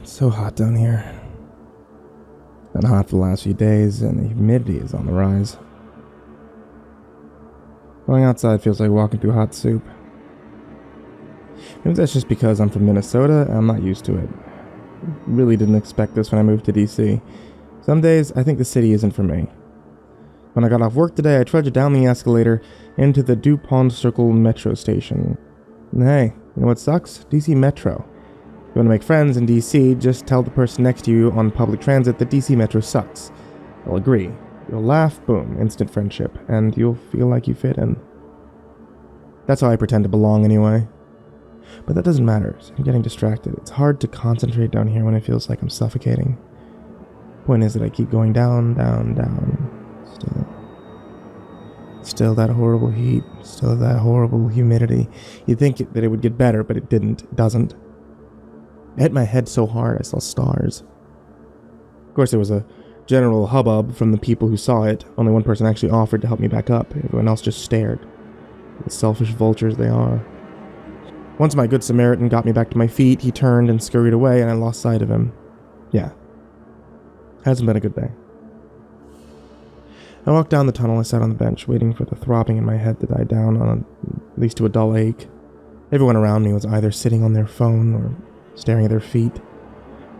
It's so hot down here. It's been hot for the last few days, and the humidity is on the rise. Going outside feels like walking through hot soup. Maybe that's just because I'm from Minnesota and I'm not used to it. Really didn't expect this when I moved to DC. Some days, I think the city isn't for me. When I got off work today, I trudged down the escalator into the DuPont Circle metro station. And hey, you know what sucks? DC Metro. If you want to make friends in DC, just tell the person next to you on public transit that DC Metro sucks. They'll agree. You'll laugh, boom, instant friendship, and you'll feel like you fit in. That's how I pretend to belong anyway. But that doesn't matter, so I'm getting distracted. It's hard to concentrate down here when it feels like I'm suffocating. Point is that I keep going down, down, down. Still that horrible heat. Still that horrible humidity. You'd think that it would get better, but it didn't. It doesn't. I hit my head so hard I saw stars. Of course, there was a general hubbub from the people who saw it. Only one person actually offered to help me back up. Everyone else just stared. The selfish vultures they are. Once my good Samaritan got me back to my feet, he turned and scurried away, and I lost sight of him. Yeah. Hasn't been a good day. I walked down the tunnel. I sat on the bench, waiting for the throbbing in my head to die down, at least to a dull ache. Everyone around me was either sitting on their phone or staring at their feet.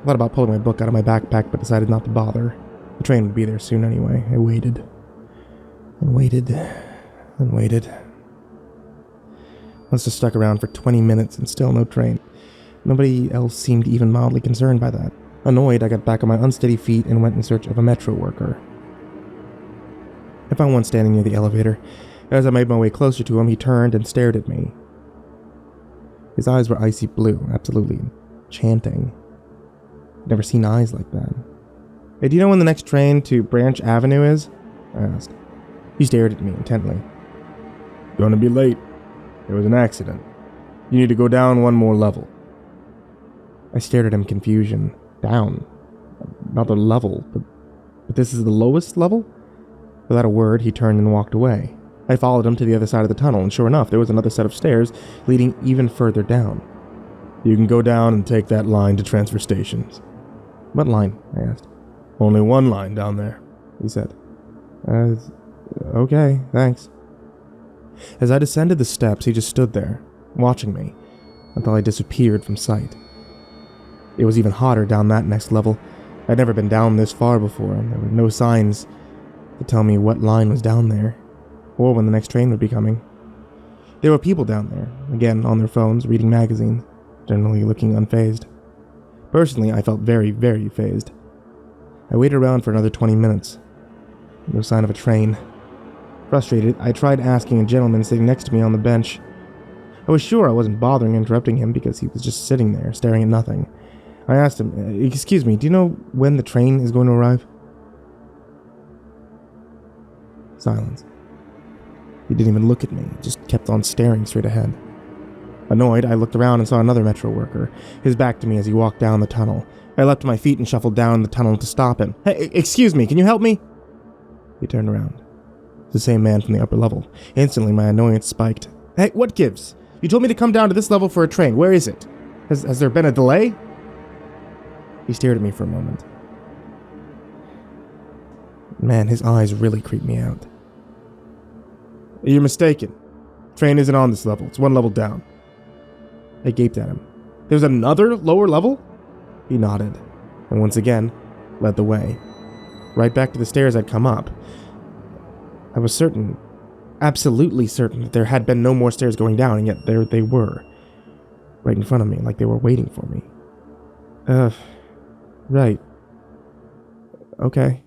I thought about pulling my book out of my backpack, but decided not to bother. The train would be there soon anyway. I waited. And waited. And waited. Must have stuck around for 20 minutes and still no train. Nobody else seemed even mildly concerned by that. Annoyed, I got back on my unsteady feet and went in search of a metro worker. I found one standing near the elevator. As I made my way closer to him, he turned and stared at me. His eyes were icy blue, absolutely enchanting. I'd never seen eyes like that. Hey, do you know when the next train to Branch Avenue is? I asked. He stared at me intently. Gonna be late. There was an accident. You need to go down one more level. I stared at him in confusion. Down. Another level. But this is the lowest level? Without a word, he turned and walked away. I followed him to the other side of the tunnel, and sure enough, there was another set of stairs leading even further down. You can go down and take that line to transfer stations. What line? I asked. Only one line down there, he said. Okay, thanks. As I descended the steps, he just stood there, watching me, until I disappeared from sight. It was even hotter down that next level. I'd never been down this far before, and there were no signs to tell me what line was down there, or when the next train would be coming. There were people down there, again on their phones, reading magazines, generally looking unfazed. Personally, I felt very, very fazed. I waited around for another 20 minutes. No sign of a train. Frustrated, I tried asking a gentleman sitting next to me on the bench. I was sure I wasn't bothering interrupting him because he was just sitting there, staring at nothing. I asked him, excuse me, do you know when the train is going to arrive? Silence. He didn't even look at me, just kept on staring straight ahead. Annoyed, I looked around and saw another metro worker, his back to me as he walked down the tunnel. I leapt to my feet and shuffled down the tunnel to stop him. Hey, excuse me, can you help me? He turned around. The same man from the upper level. Instantly, my annoyance spiked. Hey, what gives? You told me to come down to this level for a train. Where is it? Has there been a delay? He stared at me for a moment. Man, his eyes really creeped me out. You're mistaken. Train isn't on this level. It's one level down. I gaped at him. There's another lower level? He nodded, and once again, led the way. Right back to the stairs I'd come up. I was certain, absolutely certain, that there had been no more stairs going down, and yet there they were. Right in front of me, like they were waiting for me. Right. Okay.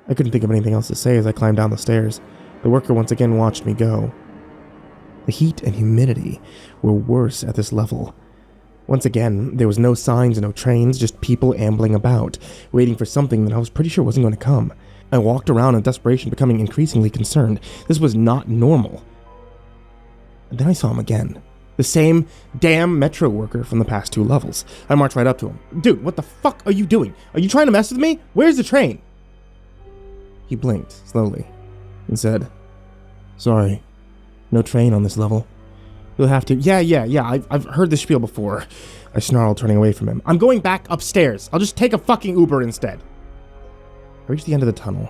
I couldn't think of anything else to say as I climbed down the stairs. The worker once again watched me go. The heat and humidity were worse at this level. Once again, there was no signs, no trains, just people ambling about, waiting for something that I was pretty sure wasn't going to come. I walked around in desperation, becoming increasingly concerned. This was not normal. And then I saw him again. The same damn metro worker from the past 2 levels. I marched right up to him. Dude, what the fuck are you doing? Are you trying to mess with me? Where's the train? He blinked slowly and said, Sorry, no train on this level. You'll have to... Yeah, I've heard this spiel before. I snarled, turning away from him. I'm going back upstairs. I'll just take a fucking Uber instead. I reached the end of the tunnel,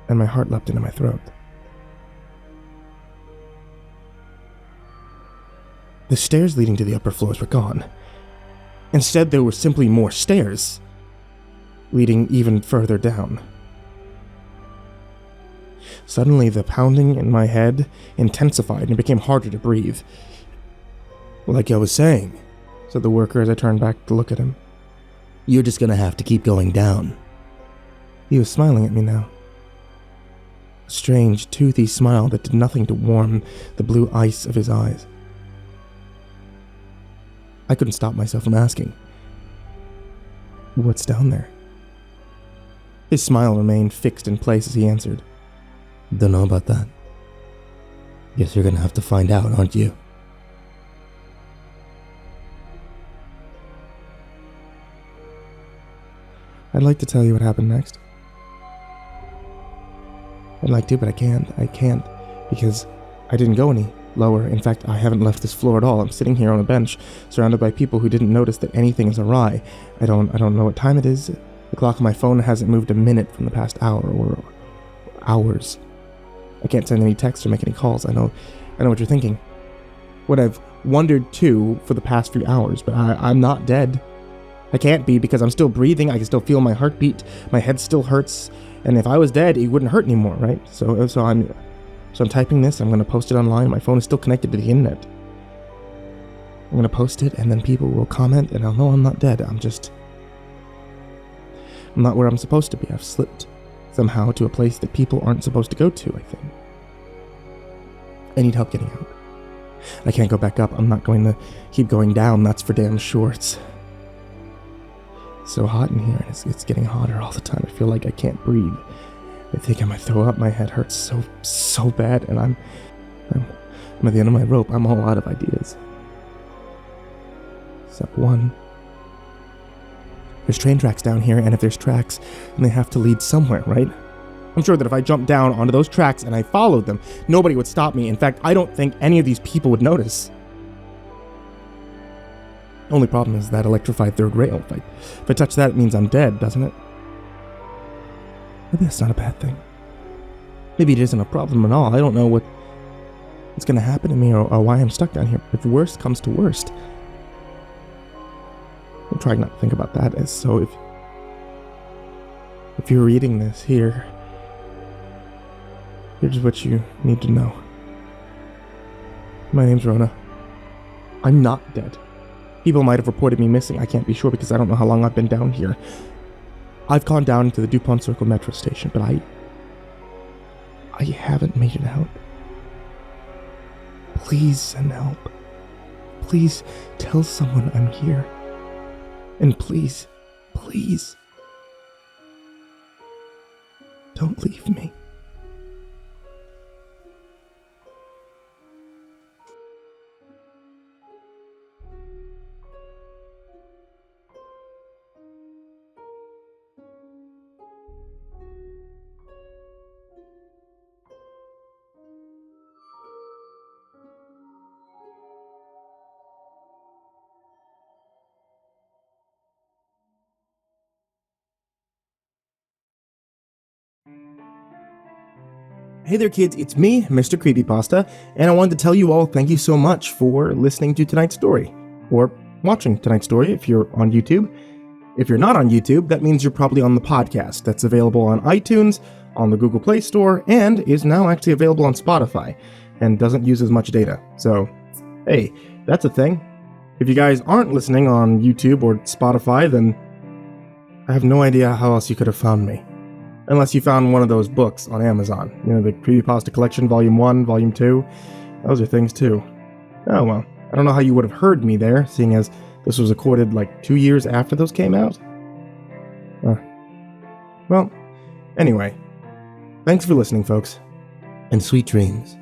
and my heart leapt into my throat. The stairs leading to the upper floors were gone. Instead, there were simply more stairs, leading even further down. Suddenly, the pounding in my head intensified and it became harder to breathe. Like I was saying, said the worker as I turned back to look at him. You're just gonna have to keep going down. He was smiling at me now. A strange, toothy smile that did nothing to warm the blue ice of his eyes. I couldn't stop myself from asking, what's down there? His smile remained fixed in place as he answered, Don't know about that. Guess you're gonna have to find out, aren't you? I'd like to tell you what happened next. I'd like to, but I can't. I can't because I didn't go any lower. In fact, I haven't left this floor at all. I'm sitting here on a bench, surrounded by people who didn't notice that anything is awry. I don't know what time it is. The clock on my phone hasn't moved a minute from the past hour or hours. I can't send any texts or make any calls. I know what you're thinking. What I've wondered too for the past few hours, but I'm not dead. I can't be because I'm still breathing. I can still feel my heartbeat. My head still hurts. And if I was dead, it wouldn't hurt anymore, right? So I'm typing this. I'm going to post it online. My phone is still connected to the internet. I'm going to post it, and then people will comment, and I'll know I'm not dead. I'm not where I'm supposed to be. I've slipped somehow to a place that people aren't supposed to go to, I think. I need help getting out. I can't go back up. I'm not going to keep going down. That's for damn sure. It's so hot in here, and it's getting hotter all the time. I feel like I can't breathe. I think I might throw up. My head hurts so bad, and I'm at the end of my rope. I'm all out of ideas. Except one. There's train tracks down here, and if there's tracks, then they have to lead somewhere, right? I'm sure that if I jumped down onto those tracks and I followed them, nobody would stop me. In fact, I don't think any of these people would notice. Only problem is that electrified third rail. If I touch that, it means I'm dead, doesn't it? Maybe that's not a bad thing. Maybe it isn't a problem at all. I don't know what's going to happen to me or why I'm stuck down here. If worst comes to worst, I'm trying not to think about that. So if you're reading this here, here's what you need to know. My name's Rona. I'm not dead. People might have reported me missing. I can't be sure because I don't know how long I've been down here. I've gone down to the DuPont Circle metro station, but I haven't made it out. Please send help. Please tell someone I'm here. And please, don't leave me. Hey there kids, it's me, MrCreepyPasta, and I wanted to tell you all thank you so much for listening to tonight's story, or watching tonight's story if you're on YouTube. If you're not on YouTube, that means you're probably on the podcast that's available on iTunes, on the Google Play Store, and is now actually available on Spotify, and doesn't use as much data. So, hey, that's a thing. If you guys aren't listening on YouTube or Spotify, then I have no idea how else you could have found me. Unless you found one of those books on Amazon. You know, the CreepyPasta Collection, Volume 1, Volume 2. Those are things too. Oh well, I don't know how you would have heard me there, seeing as this was recorded like 2 years after those came out. Well, anyway. Thanks for listening, folks. And sweet dreams.